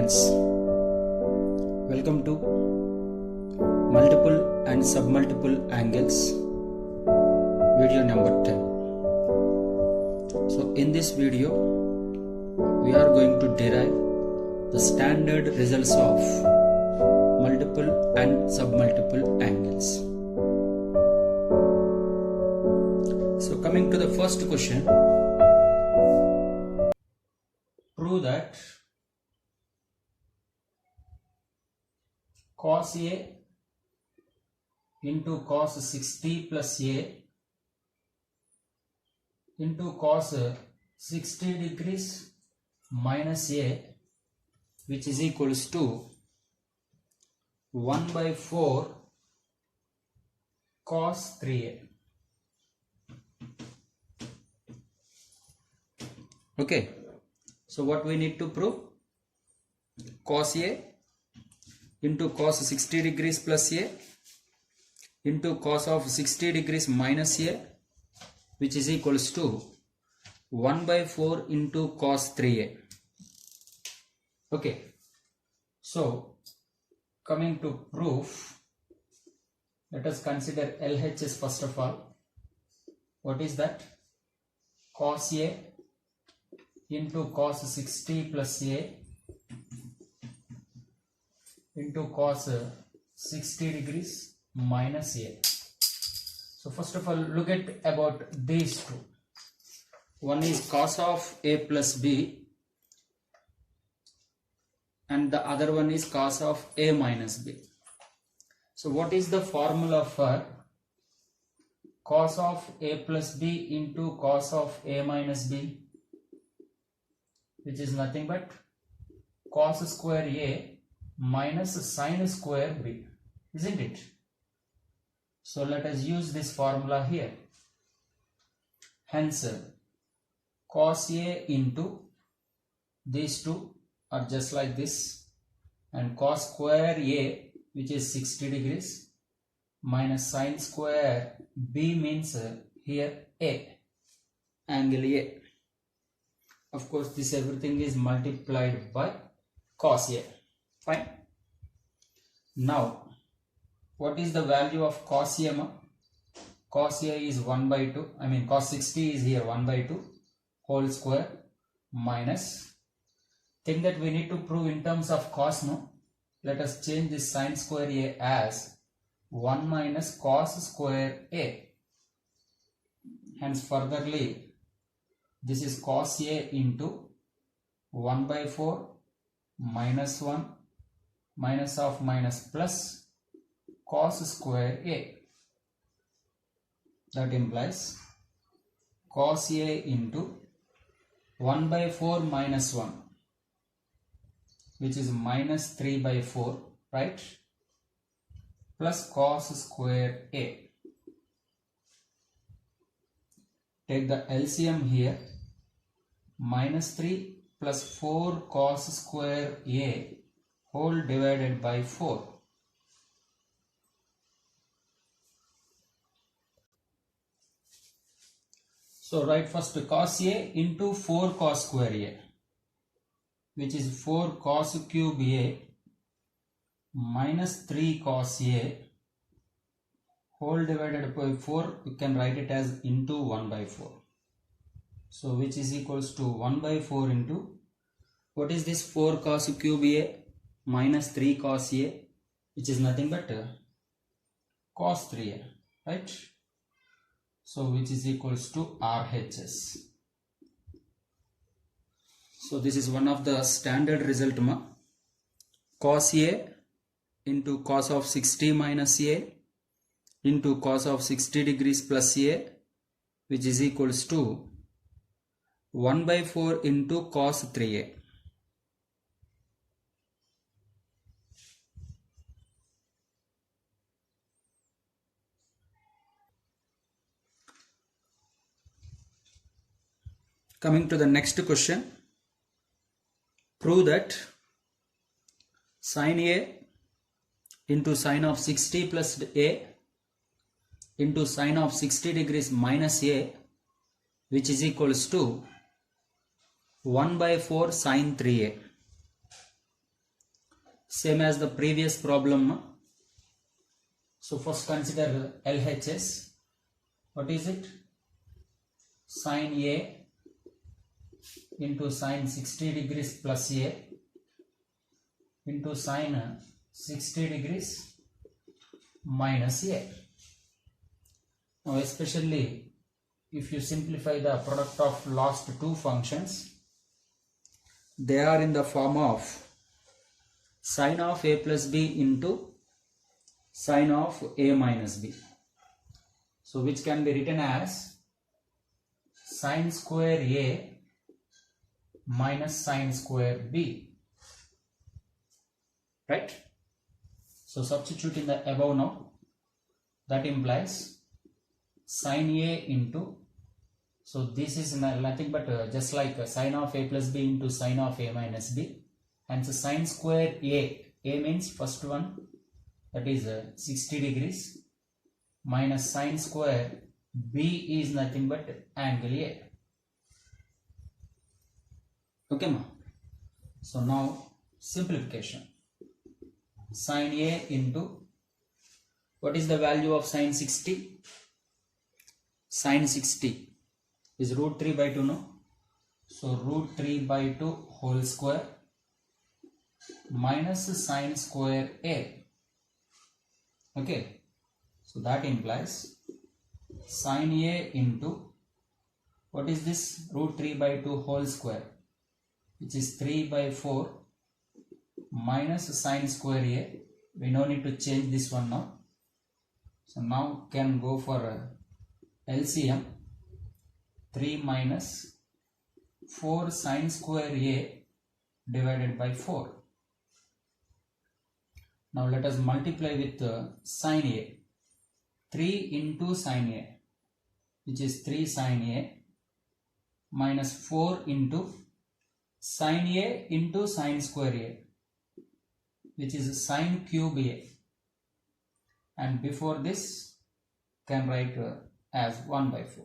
friends, welcome to multiple and submultiple angles video number 10. So in this video we are going to derive the standard results of multiple and submultiple angles. So coming to the first question, prove that cos A into cos 60 plus A into cos 60 degrees minus A, which is equals to 1 by 4 cos 3A. Okay, so what we need to prove? Cos A into cos 60 degrees plus A into cos of 60 degrees minus A, which is equals to 1 by 4 into cos 3A. Okay, so coming to proof, let us consider LHS first of all. What is that? Cos A into cos 60 plus A into cos 60 degrees minus A. So first of all, look at about these two. One is cos of A plus B and the other one is cos of A minus B. So what is the formula for cos of A plus B into cos of A minus B? Which is nothing but cos square A minus sin square B, isn't it? So let us use this formula here. Hence cos A into these two are just like this, and cos square A, which is 60 degrees, minus sin square B means here A, angle A. Of course, this everything is multiplied by cos A. Fine. Now, what is the value of cos A? Cos A is 1 by 2. I mean, cos 60 is here 1 by 2 whole square minus. Thing that we need to prove in terms of cos, no? Let us change this sin square A as 1 minus cos square A. Hence, furtherly, this is cos A into 1 by 4 minus 1 minus of minus plus cos square A. That implies cos A into 1 by 4 minus 1, which is minus 3 by 4, right? Plus cos square A. Take the LCM here. Minus 3 plus 4 cos square A whole divided by 4. So write first cos A into 4 cos square A, which is 4 cos cube A minus 3 cos A whole divided by 4. You can write it as into 1 by 4. So which is equals to 1 by 4 into, what is this 4 cos cube A minus 3 cos A, which is nothing but cos 3A, right? So which is equals to RHS. So this is one of the standard result, cos A into cos of 60 minus A into cos of 60 degrees plus A, which is equals to 1 by 4 into cos 3A. Coming to the next question, prove that sin A into sin of 60 plus A into sin of 60 degrees minus A, which is equals to 1 by 4 sin 3A. same as the previous problem. So first consider LHS. What is it? Sin A into sin 60 degrees plus A into sin 60 degrees minus A. Now especially if you simplify the product of last two functions, they are in the form of sin of A plus B into sin of A minus B. So which can be written as sin square A minus sin square B. Right? So substitute in the above now. That implies sin A into, so this is nothing but just like sin of A plus B into sin of A minus B. And so sin square A means first one, that is 60 degrees, minus sin square B is nothing but angle A. Okay ma? So now simplification. Sin A into, what is the value of sin 60? Sin 60 is root 3 by 2, no? So root 3 by 2 whole square minus sin square A. Okay, so that implies sin A into, what is this? Root 3 by 2 whole square, which is 3 by 4 minus sin square A. We no need to change this one now. So now can go for LCM. 3 minus 4 sin square A divided by 4. Now let us multiply with sin A. 3 into sin A, which is 3 sin A, minus 4 into sin A into sin square A, which is sin cube A. And before this can write as 1 by 4.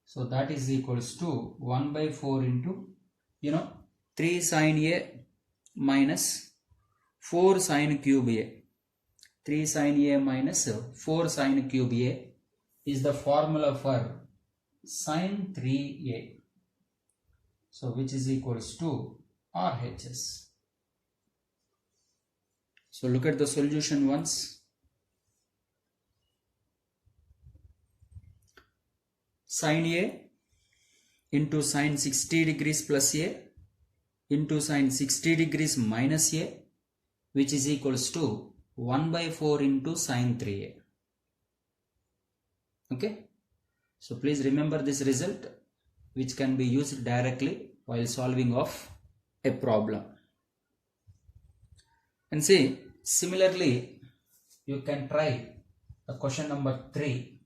So that is equals to 1 by 4 into, 3 sin A minus 4 sin cube A. 3 sin A minus 4 sin cube A is the formula for sin 3A. So which is equals to RHS. So look at the solution once. Sin A into sin 60 degrees plus A into sin 60 degrees minus A, which is equals to 1 by 4 into sin 3A. Okay. So please remember this result, which can be used directly while solving of a problem. And see, similarly, you can try the question number 3,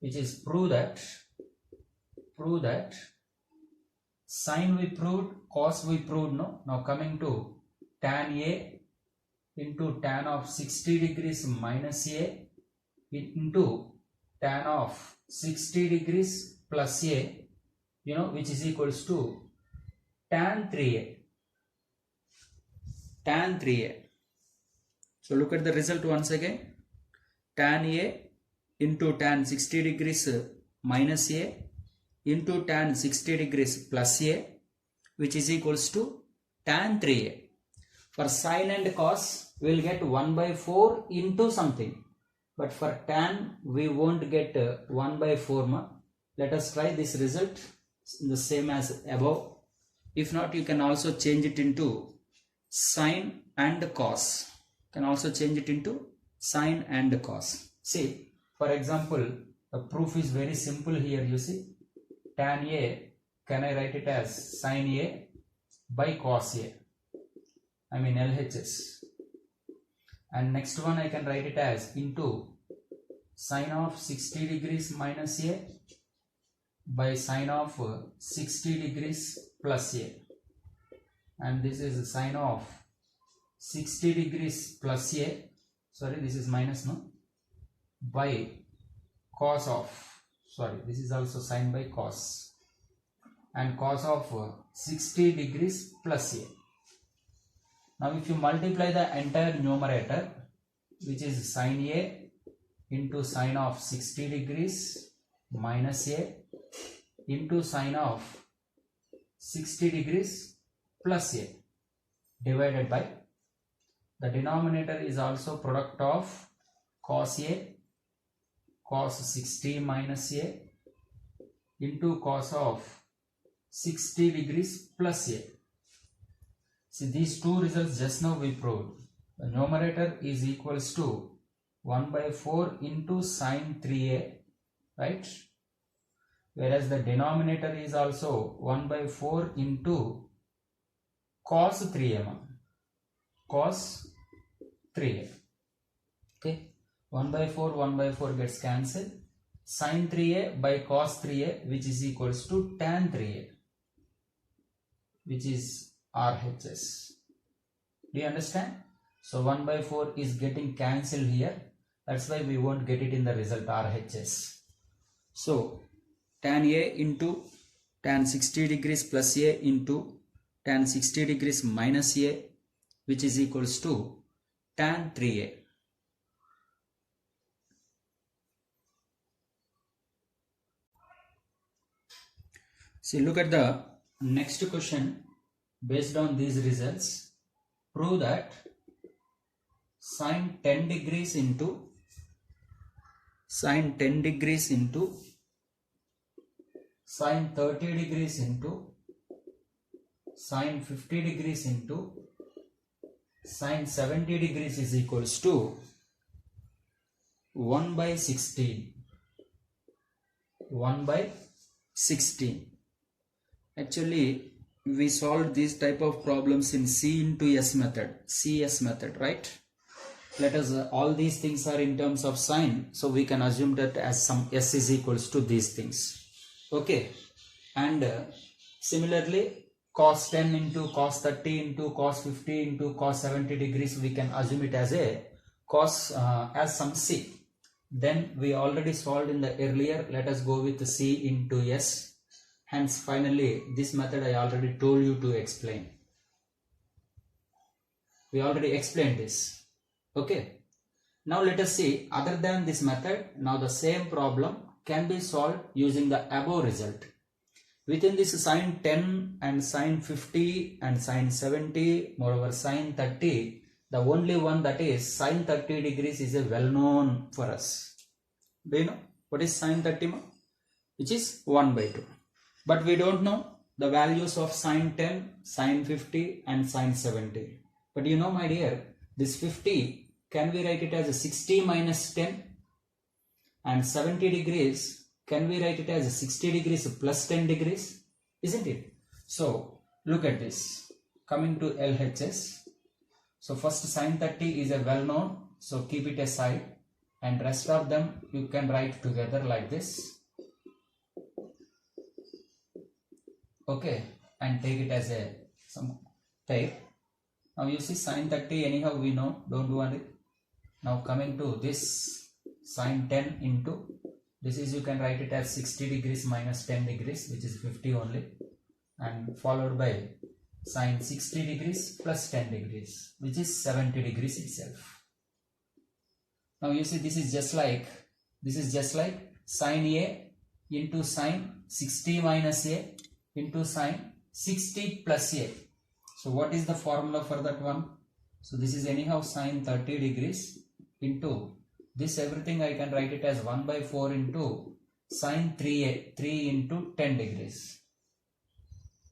which is prove that sin we proved, cos we proved, no? Now coming to tan A into tan of 60 degrees minus A into tan of 60 degrees plus A, which is equals to tan 3A. Tan 3A. So look at the result once again. Tan A into tan 60 degrees minus A into tan 60 degrees plus A, which is equals to tan 3A. For sin and cos, we will get 1 by 4 into something. But for tan, we won't get 1 by 4. Let us try this result, the same as above. If not, you can also change it into sin and cos. You can also change it into sin and cos. See, for example, the proof is very simple here. You see, tan A, can I write it as sin A by cos A? I mean LHS. And next one I can write it as into sin of 60 degrees minus A by sin of 60 degrees plus A. And this is sin of 60 degrees plus A. Sorry, this is minus, no? By cos of, sorry, this is also sin by cos. And cos of 60 degrees plus A. Now if you multiply the entire numerator, which is sin A into sine of 60 degrees minus A into sine of 60 degrees plus A, divided by the denominator is also product of cos A cos 60 minus A into cos of 60 degrees plus A. See, these two results just now we proved. The numerator is equals to 1 by 4 into sine 3A, right? Whereas the denominator is also 1 by 4 into cos 3A. Cos 3A. Okay. 1 by 4 gets cancelled. Sin 3A by cos 3A, which is equals to tan 3A, which is RHS. Do you understand? So 1 by 4 is getting cancelled here. That's why we won't get it in the result RHS. So tan A into tan 60 degrees plus A into tan 60 degrees minus A, which is equals to tan 3A. See, look at the next question. Based on these results, prove that sine 10 degrees into sine 30 degrees into sine 50 degrees into sine 70 degrees is equals to 1 by 16. 1 by 16. Actually, we solved these type of problems in C into S method, CS method, right? Let us, all these things are in terms of sign, so we can assume that as some S is equals to these things. Okay, and similarly, cos 10 into cos 30 into cos 50 into cos 70 degrees, we can assume it as a cos, as some C. Then we already solved in the earlier, let us go with C into S. Hence, finally, this method I already told you to explain. We already explained this. Okay. Now let us see, other than this method, now the same problem can be solved using the above result. Within this sin 10 and sin 50 and sin 70, moreover sin 30, the only one that is sin 30 degrees is a well known for us. Do you know what is sin 30? Which is 1 by 2. But we don't know the values of sin 10, sin 50 and sin 70. But you know, my dear, this 50, can we write it as a 60 minus 10? And 70 degrees, can we write it as a 60 degrees plus 10 degrees? Isn't it? So, look at this. Coming to LHS. So, first sin 30 is a well known. So, keep it aside. And rest of them you can write together like this. Okay, and take it as a some type. Now you see sin 30 anyhow we know, don't do it. Now coming to this sin 10 into, this is you can write it as 60 degrees minus 10 degrees, which is 50 only, and followed by sin 60 degrees plus 10 degrees, which is 70 degrees itself. Now you see this is just like sin A into sin 60 minus A into sin 60 plus A. So what is the formula for that one? So this is anyhow sin 30 degrees into this, everything I can write it as 1 by 4 into sin 3A, 3 into 10 degrees.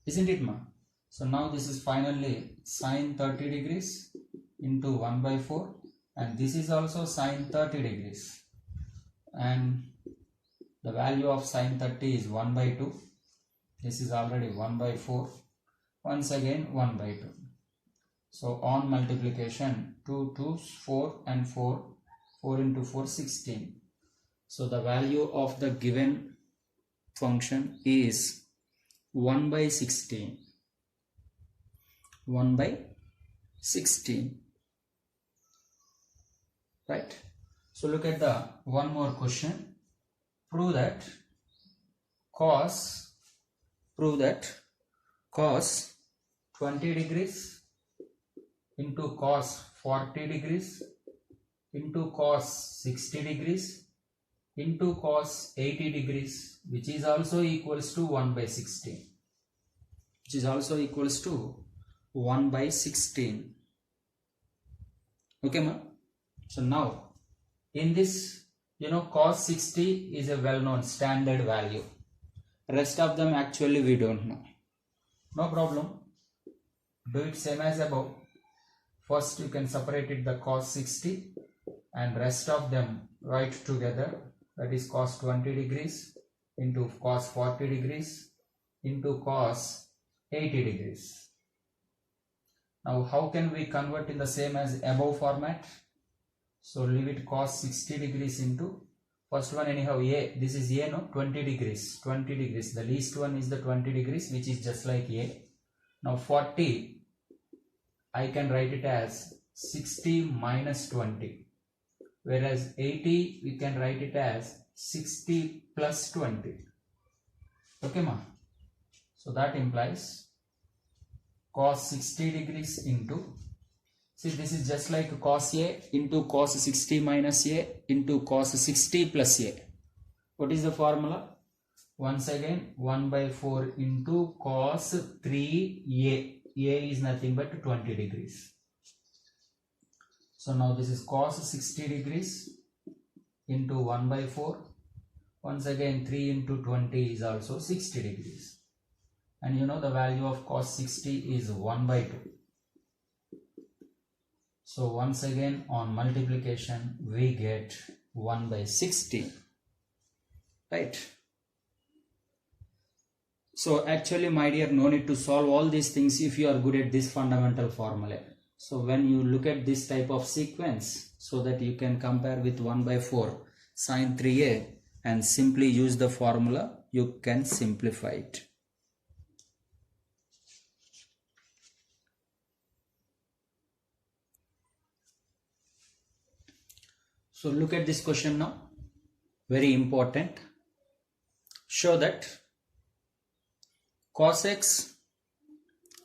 Isn't it, ma? So now this is finally sin 30 degrees into 1 by 4, and this is also sin 30 degrees. And the value of sin 30 is 1 by 2. This is already 1 by 4. Once again 1 by 2. So on multiplication, 2 2s 4 and 4. 4 into 4, 16. So the value of the given function is 1 by 16. 1 by 16. Right? So look at the one more question. Prove that cos 20 degrees into cos 40 degrees into cos 60 degrees into cos 80 degrees, which is also equals to 1 by 16. Which is also equals to 1 by 16. Okay, ma? So now in this, cos 60 is a well-known standard value. Rest of them actually we don't know. No problem. Do it same as above. First you can separate it the cos 60 and rest of them write together. That is cos 20 degrees into cos 40 degrees into cos 80 degrees. Now how can we convert in the same as above format? So leave it cos 60 degrees into first one anyhow a, this is a, no, 20 degrees, 20 degrees, the least one is the 20 degrees, which is just like a. Now 40 I can write it as 60 minus 20, whereas 80 we can write it as 60 plus 20. Okay, ma? So that implies cos 60 degrees into, see, this is just like cos a into cos 60 minus a into cos 60 plus a. What is the formula? Once again 1 by 4 into cos 3a. A is nothing but 20 degrees. So now this is cos 60 degrees into 1 by 4. Once again 3 into 20 is also 60 degrees. And the value of cos 60 is 1 by 2. So once again on multiplication we get 1 by 60. Right? So actually, my dear, no need to solve all these things if you are good at this fundamental formula. So when you look at this type of sequence, so that you can compare with 1 by 4 sin 3a and simply use the formula, you can simplify it. So look at this question now. Very important. Show that cos x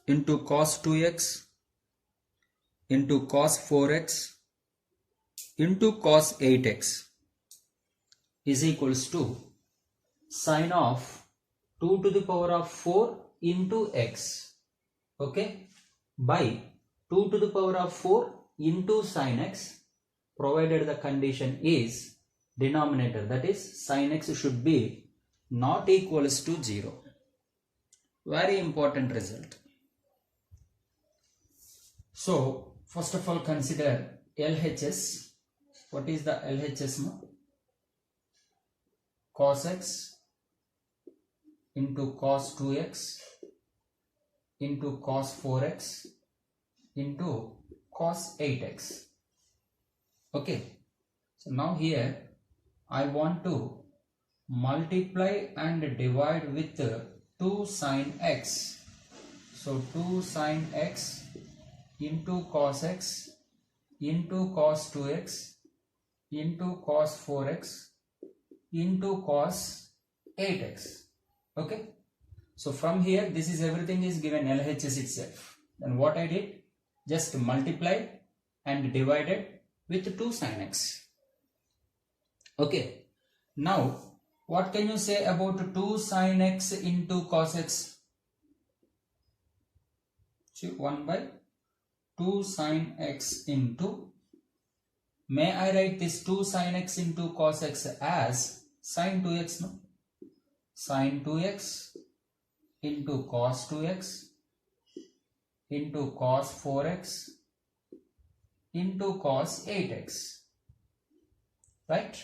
into cos 2x into cos 4x into cos 8x is equals to sine of 2 to the power of 4 into x, okay, by 2 to the power of 4 into sine x, provided the condition is denominator, that is sine x should be not equals to 0. Very important result. So first of all consider LHS. What is the LHS? Cos x into cos 2x into cos 4x into cos 8x. Okay. So now here I want to multiply and divide with 2 sin x. So 2 sin x into cos x into cos 2x into cos 4x into cos 8x. Okay. So from here, this is everything is given LHS itself. Then what I did? Just multiply and divided with 2 sin x. Okay. Now what can you say about 2 sin x into cos x? See, 1 by 2 sin x into, may I write this 2 sin x into cos x as sin 2x, no? Sin 2x into cos 2x into cos 4x into cos 8x. Right?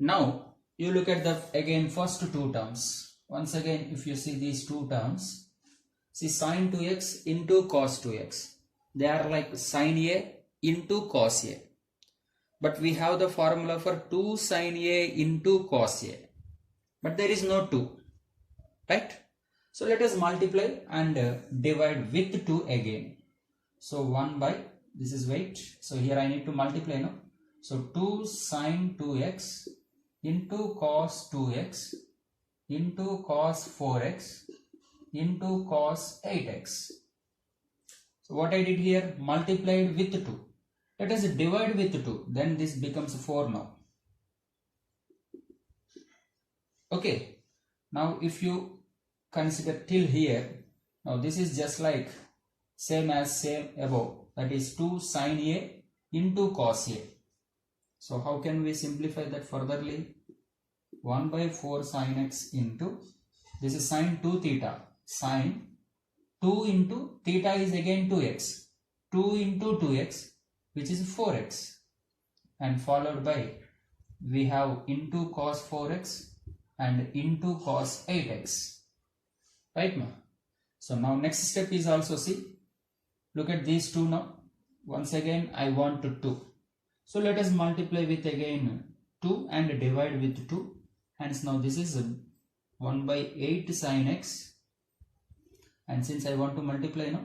Now you look at the again first two terms. Once again, if you see these two terms, see sin 2x into cos 2x, they are like sin a into cos a, but we have the formula for 2 sin a into cos a, but there is no 2, right? So let us multiply and divide with 2 again. So 1 by, this is weight, so here I need to multiply, no? So 2 sin 2x into cos 2x into cos 4x into cos 8x. what I did here, multiplied with 2. Let us divide with 2. Then this becomes 4 now. Okay. Now if you consider till here, now this is just like same above. That is 2 sin A into cos A. So how can we simplify that furtherly? 1 by 4 sin x into, this is sin 2 theta. Sin 2 into theta is again 2x. 2 into 2x, which is 4x. And followed by, we have into cos 4x and into cos 8x. Right now? So now next step is also, see, look at these two now. Once again I want 2. So let us multiply with again 2 and divide with 2. Hence now this is 1 by 8 sin x. And since I want to multiply now,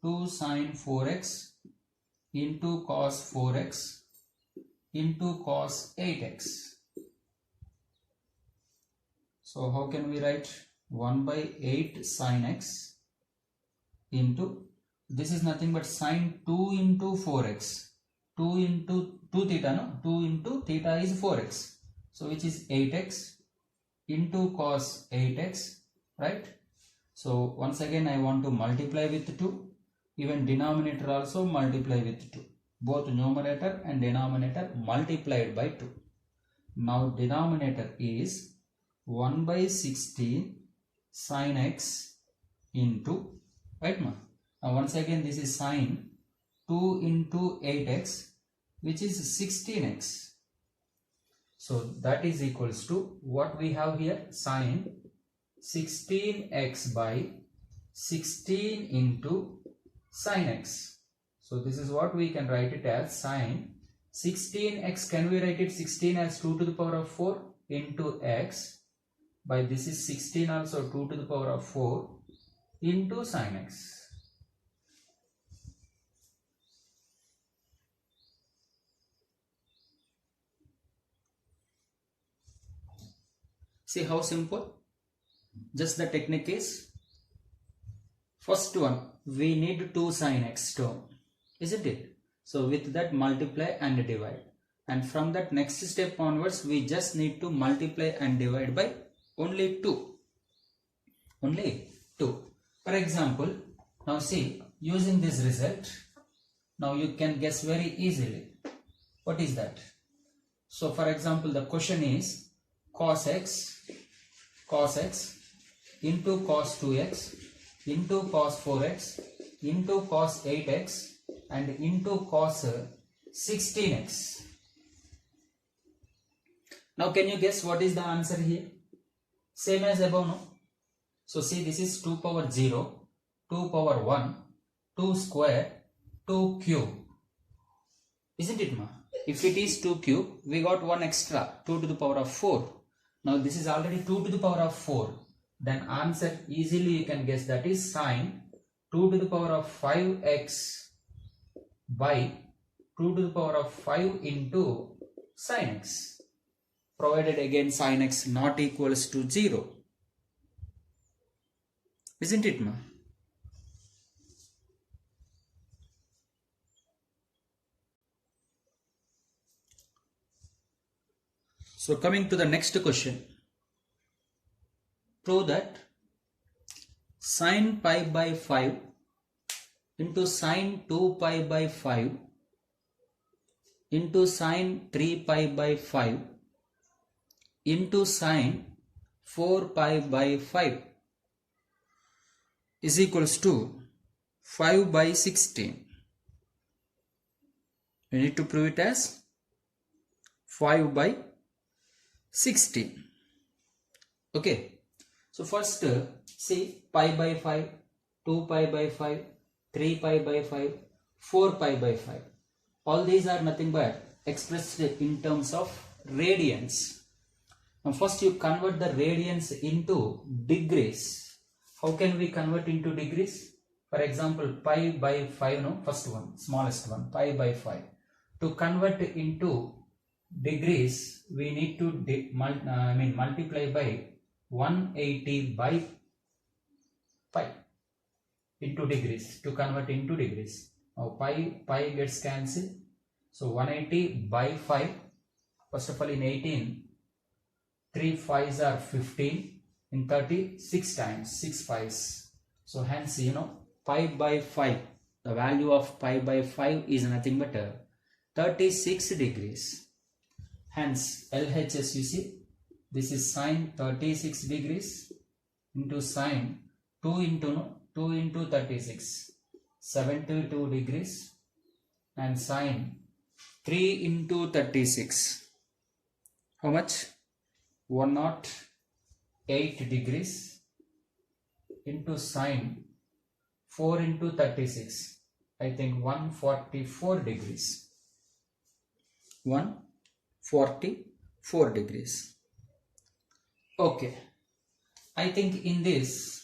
2 sin 4x into cos 4x into cos 8x. So how can we write 1 by 8 sin x into, this is nothing but sin 2 into 4x. 2 into 2 theta, no? 2 into theta is 4x. So which is 8x into cos 8x, right? So once again I want to multiply with 2. Even denominator also multiply with 2. Both numerator and denominator multiplied by 2. Now denominator is 1 by 16 sin x into, right now? Now once again this is sin 2 into 8x, which is 16x. So that is equals to what we have here, sin 16x by 16 into sin x. So this is what we can write it as sin 16x. Can we write it 16 as 2 to the power of 4 into x by this is 16 also 2 to the power of 4 into sin x. See how simple? Just the technique is, first one, we need 2 sin x term, isn't it? So with that multiply and divide. And from that next step onwards, we just need to multiply and divide by only 2. Only 2. For example, now see, using this result, now you can guess very easily. What is that? So for example, the question is cos x into cos 2x into cos 4x into cos 8x and into cos 16x. Now can you guess what is the answer here? Same as above, no? So see, this is 2 power 0, 2 power 1, 2 square, 2 cube. Isn't it, ma? If it is 2 cube, we got 1 extra, 2 to the power of 4. Now this is already 2 to the power of 4. Then answer easily you can guess, that is sin 2 to the power of 5x by 2 to the power of 5 into sin x. Provided again sin x not equals to 0. Isn't it, ma? So coming to the next question. Prove that sin pi by 5 into sin 2 pi by 5 into sin 3 pi by 5 into sin 4 pi by 5 is equals to 5 by 16. We need to prove it as 5 by 16. Okay. So first see, pi by 5, 2 pi by 5, 3 pi by 5, 4 pi by 5. All these are nothing but expressed in terms of radians. Now first you convert the radians into degrees. How can we convert into degrees? For example, pi by 5, no, first one, smallest one, pi by 5. To convert into degrees, we need to multiply by 180 by pi. into degrees to convert into degrees. Now pi gets cancelled. So 180 by 5. First of all, in 18, 3 5s are 15. In 30, 6 times, 6 5s. So hence, pi by 5. The value of pi by 5 is nothing but 36 degrees. Hence, LHS, you see, this is sine 36 degrees into sine 2 into 36, 72 degrees, and sine 3 into 36. How much? 108 degrees into sine 4 into 36. I think 144 degrees. 144 degrees. Okay. I think in this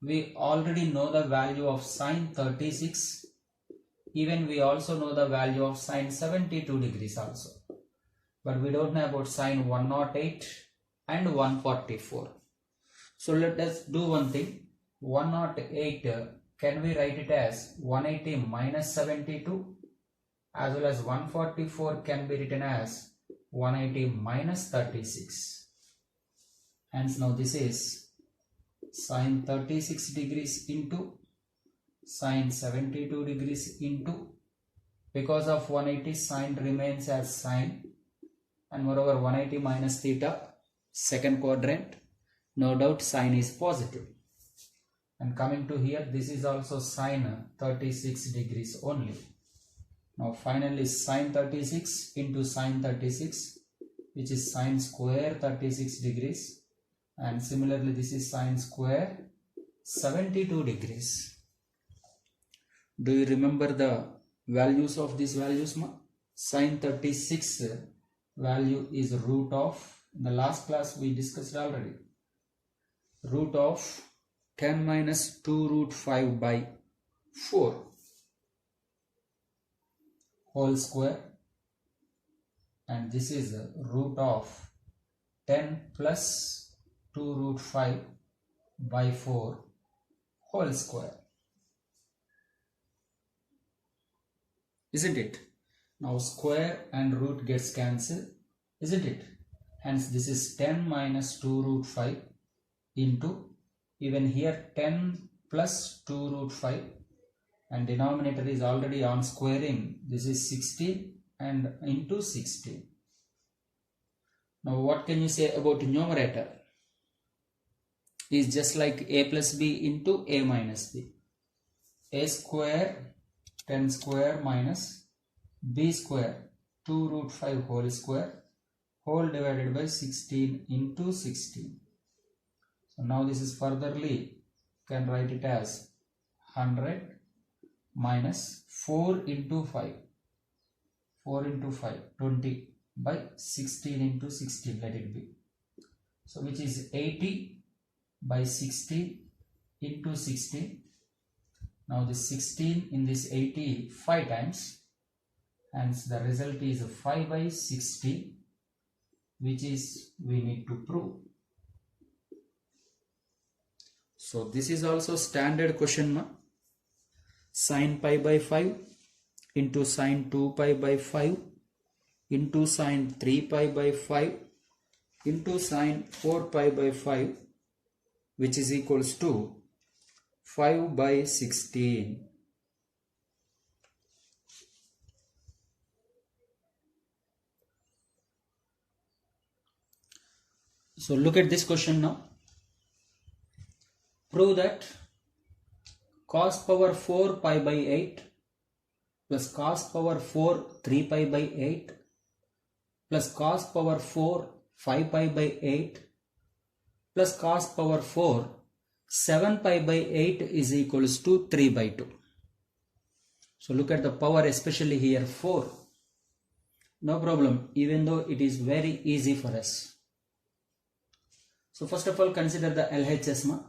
we already know the value of sine 36. Even we also know the value of sine 72 degrees also. But we don't know about sine 108 and 144. So let us do one thing. 108, can we write it as 180 minus 72? As well as 144 can be written as 180 minus 36. Hence now this is sine 36 degrees into sine 72 degrees into, because of 180 sine remains as sine, and moreover 180 minus theta, second quadrant, no doubt sine is positive. And coming to here, this is also sine 36 degrees only. Now finally sine 36 into sine 36, which is sine square 36 degrees, and similarly this is sine square 72 degrees. Do you remember the values of these values, ma? Sine 36 value is root of, in the last class we discussed already, root of 10 minus 2 root 5 by 4 whole square, and this is root of 10 plus 2 root 5 by 4 whole square. Isn't it? Now square and root gets cancelled, isn't it? Hence this is 10 minus 2 root 5 into, even here 10 plus 2 root 5, and denominator is already on squaring. This is 16 and into 16. Now what can you say about numerator? Is just like a plus b into a minus b. A square 10 square minus b square 2 root 5 whole square whole divided by 16 into 16. So now this is furtherly, can write it as 100 minus 4 into 5, 4 into 5, 20 by 16 into 16, let it be. So which is 80 by 16 into 16. Now this 16 in this 80 5 times, hence the result is 5 by 60, which is we need to prove. So this is also standard question, ma? Sine pi by 5 into sine 2 pi by 5 into sine 3 pi by 5 into sine 4 pi by 5, which is equals to 5 by 16. So look at this question now. Prove that cos power 4 pi by 8 plus cos power 4 3 pi by 8 plus cos power 4 5 pi by 8 plus cos power 4 7 pi by 8 is equals to 3 by 2. So look at the power, especially here 4. No problem, even though it is very easy for us. So first of all, consider the LHS, ma.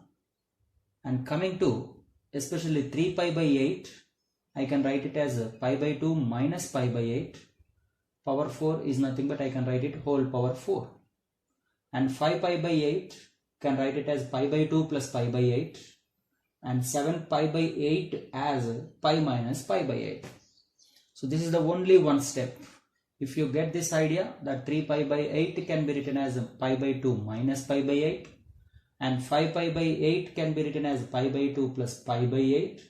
And coming to especially 3 pi by 8, I can write it as pi by 2 minus pi by 8. Power 4 is nothing but I can write it whole power 4. And 5 pi by 8, can write it as pi by 2 plus pi by 8. and 7 pi by 8 as pi minus pi by 8. So this is the only one step. If you get this idea that 3 pi by 8 can be written as pi by 2 minus pi by 8, and 5 pi by 8 can be written as pi by 2 plus pi by 8,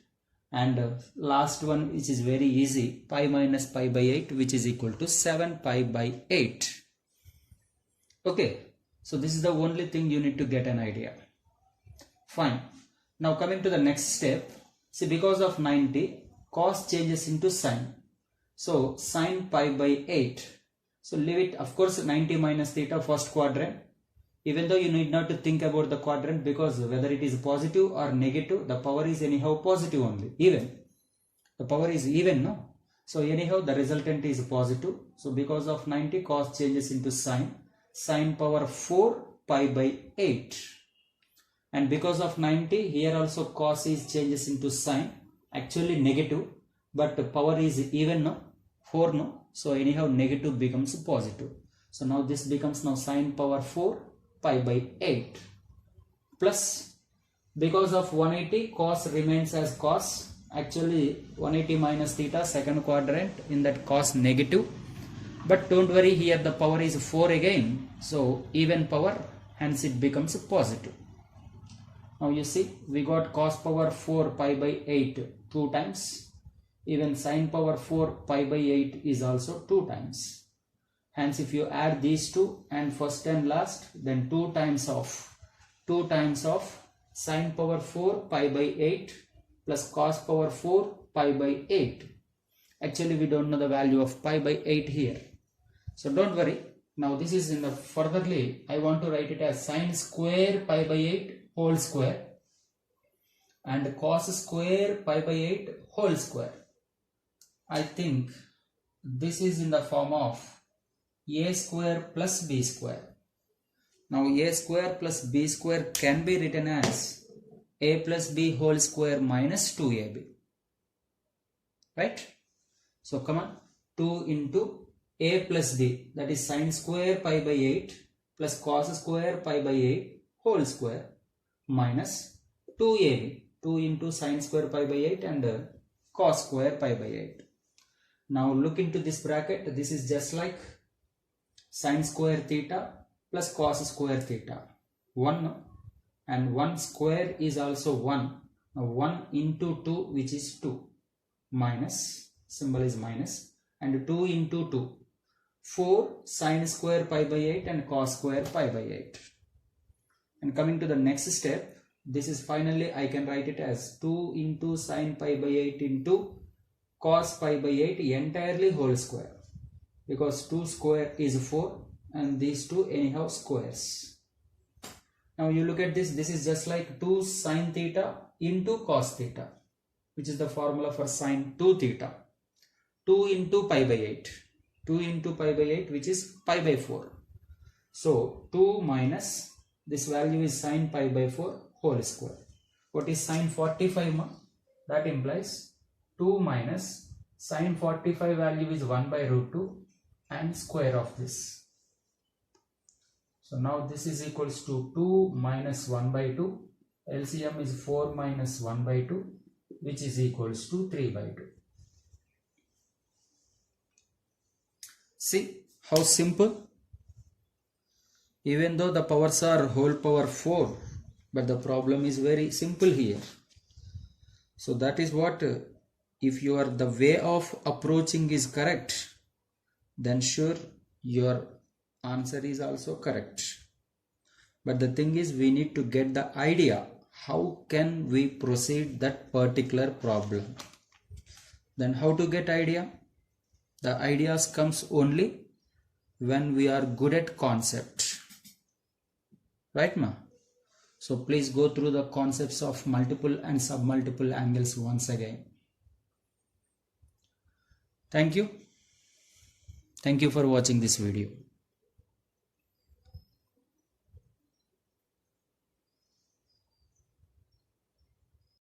and last one, which is very easy, pi minus pi by 8, which is equal to 7 pi by 8. Okay, so this is the only thing you need to get an idea. Fine. Now coming to the next step, see, because of 90, cos changes into sine. So sine pi by 8. So leave it, of course, 90 minus theta first quadrant. Even though you need not to think about the quadrant, because whether it is positive or negative, the power is anyhow positive only, even. The power is even, no? So anyhow the resultant is positive. So because of 90, cos changes into sine. Sine power 4 pi by 8. And because of 90, here also cos is changes into sine. Actually negative, but the power is even, no? 4, no? So anyhow negative becomes positive. So now this becomes now sine power 4 pi by 8 plus, because of 180, cos remains as cos. Actually 180 minus theta second quadrant, in that cos negative, but don't worry, here the power is 4 again, so even power, hence it becomes positive. Now you see, we got cos power 4 pi by 8 2 times, even sine power 4 pi by 8 is also 2 times. Hence if you add these two and first and last, then 2 times of sine power 4 pi by 8 plus cos power 4 pi by 8. Actually we don't know the value of pi by 8 here. So don't worry. Now this is in the furtherly, I want to write it as sine square pi by 8 whole square and cos square pi by 8 whole square. I think this is in the form of a square plus b square. Now a square plus b square can be written as a plus b whole square minus 2ab. Right? So come on, 2 into a plus b, that is sine square pi by 8 plus cos square pi by 8 whole square minus 2ab, 2 into sine square pi by 8 and cos square pi by 8. Now look into this bracket. This is just like sine square theta plus cos square theta, 1, and 1 square is also 1. Now 1 into 2, which is 2, minus, symbol is minus, and 2 into 2, 4 sine square pi by 8 and cos square pi by 8. And coming to the next step, this is finally I can write it as 2 into sine pi by 8 into cos pi by 8 entirely whole square, because 2 square is 4 and these two anyhow squares. Now you look at this, this is just like 2 sine theta into cos theta, which is the formula for sine 2 theta. 2 into pi by 8, 2 into pi by 8, which is pi by 4. So 2 minus this value is sine pi by 4 whole square. What is sine 45? That implies 2 minus sine 45 value is 1 by root 2 and square of this. So now this is equals to 2 minus 1 by 2. LCM is 4 minus 1 by 2, which is equals to 3 by 2. See how simple? Even though the powers are whole power 4, but the problem is very simple here. So that is what, if the way of approaching is correct, then sure your answer is also correct. But the thing is, we need to get the idea how can we proceed that particular problem. Then how to get idea? The ideas comes only when we are good at concept. Right, ma? So please go through the concepts of multiple and submultiple angles once again. Thank you. Thank you for watching this video.